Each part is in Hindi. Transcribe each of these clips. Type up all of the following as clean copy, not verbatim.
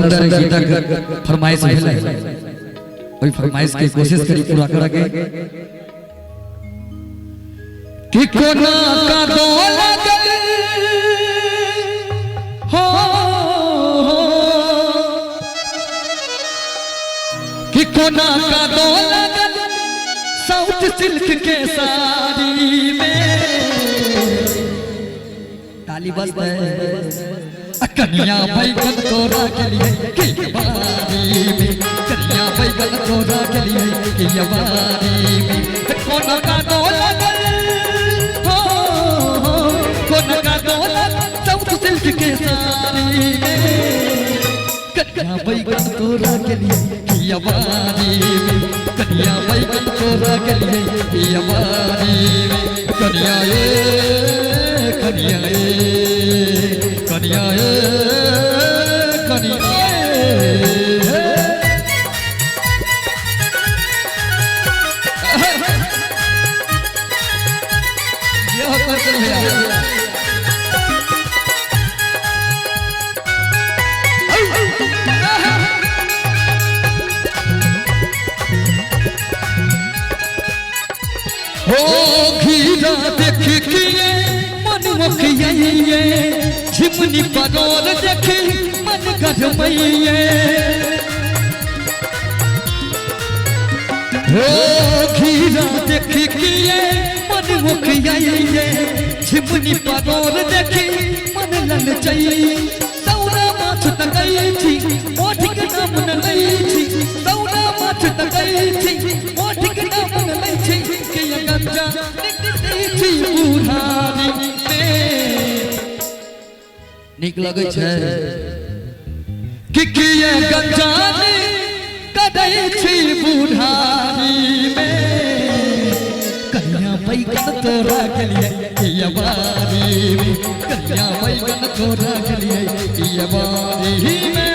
सुंदर गीतक फरमाइश भेलै ओई फरमाइश के कोशिश करी पूरा करके कि कोना का दौलत हो कि कोना का दौलत साउथ सिल्क के साड़ी में ताली बजते कन्या बैगन तोरा के लिए की बारी में कन्या बैगन तोरा के लिए की बारी में कोना का दौलत हो कोना का दौलत साउथ सिल्क के साड़ी में कन्या बैगन तोरा के लिए की बारी में कन्या बैगन तोरा के लिए की बारी में कन्या कन्या कन्या कन्या झिमनी परोर देखी मन गजमैये हो खीरा देखी किए मन मुखियाइये झिमनी परोर देखी मन ललचैये सौरा माछ तकै छी मोठी के नाम न लै छी सौरा माछ तकै छी मोठी के नाम न लै छी के गंजा निकलै छी बुढ़ारी निक लगे छे कि किए गंजानी कदै छी बुढ़ारी में कन्या बैगन तोरा के लिए किए बारी में कन्या बैगन तोरा के लिए किए बारी में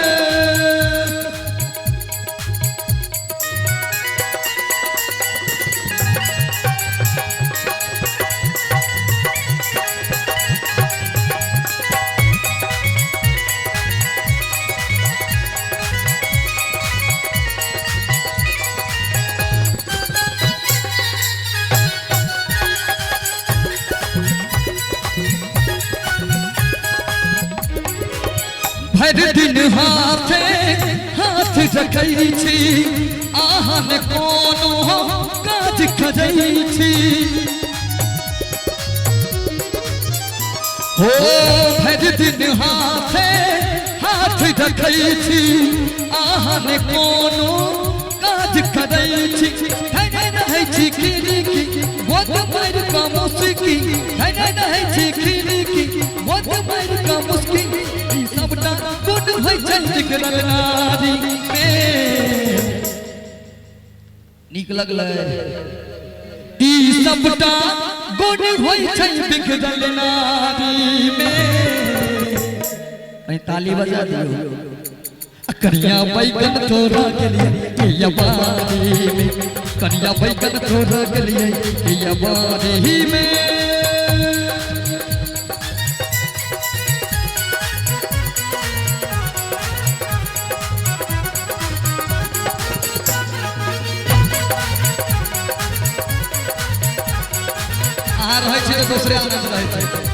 हर दिन हाथे हाथ रखै छी आहन कोनो काज करै छी हो हर दिन हाथे हाथ रखै छी आहन कोनो काज करै छी धैर्य रहै छी खिड़की गोद मारि का मुस्की धैर्य रहै छी खिड़की गोद मारि का मुस्की सबटा गुण होइ छै बिगड़ल नारी में नीक लगलै ई सबटा गुण होइ छै बिगड़ल नारी में अरे ताली बजा दियो कन्या बैगन तोरा के लिए ये बारी में कन्या बैगन तोरा के लिए ये बारी में रहे छे दूसरे आनंद रहे छे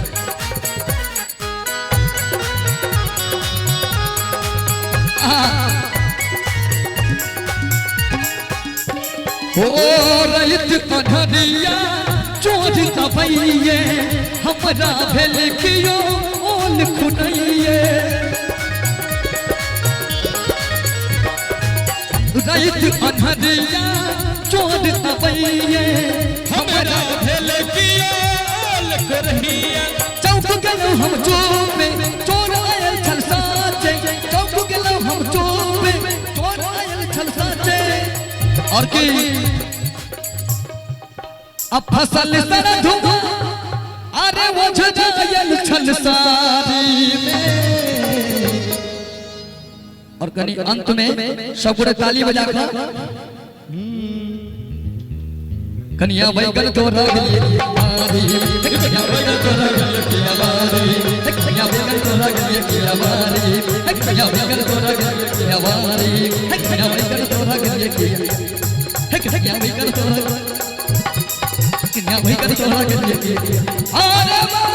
ओ रहित पढ़रिया चोर दबैये हमरा भेल कियो ओल खुनैये रहित पढ़रिया चोर दबैये हमरा भेल कियो चौक गेलौ हम चोपे चोर आयल छल साचे चौक गेलौ हम चोपे चोर आयल छल साचे और की अब फसल सर धुआ अरे वो झजायल छल सारी में और कनी अंत में सब पूरे ताली बजा कर कन्या बैगन तोरा के लिए बारी कन्या बैगन तोरा के लिए बारी कन्या बैगन तोरा के लिए बारी कन्या बैगन तोरा के लिए प्यावारी क्या भाई कर तोरा के क्या भाई कर तोरा क्या भाई कर तोरा के अरे